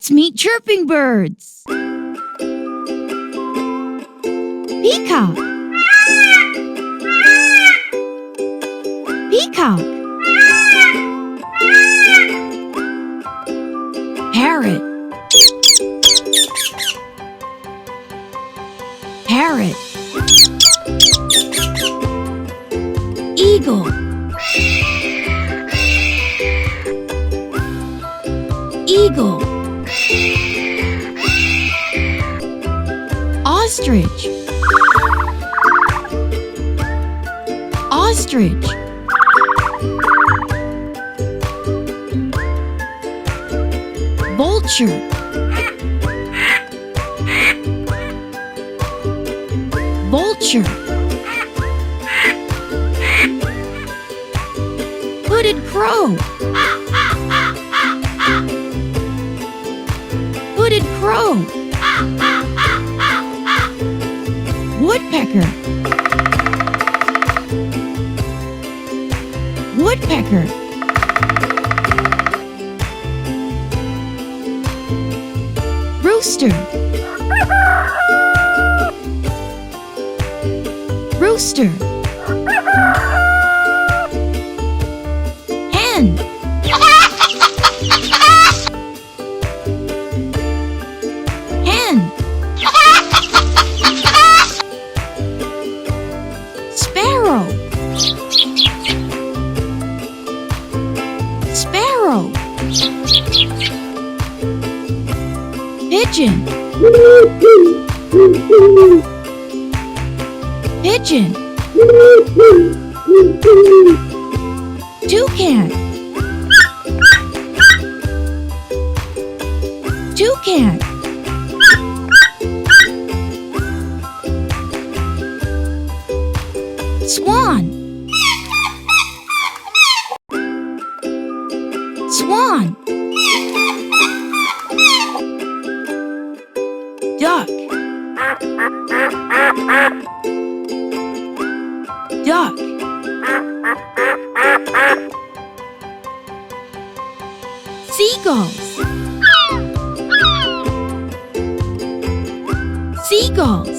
Let's meet chirping birds. Peacock. Peacock. Parrot. Parrot. Eagle. Eagle. Ostrich. Ostrich. Vulture. Vulture. Hooded crow. Hooded crow. Woodpecker. Woodpecker. Rooster. Rooster. Hen. Hen. Sparrow. Sparrow. Pigeon. Pigeon. Toucan. Toucan. Swan. Swan. Duck. Duck. Seagulls. Seagull.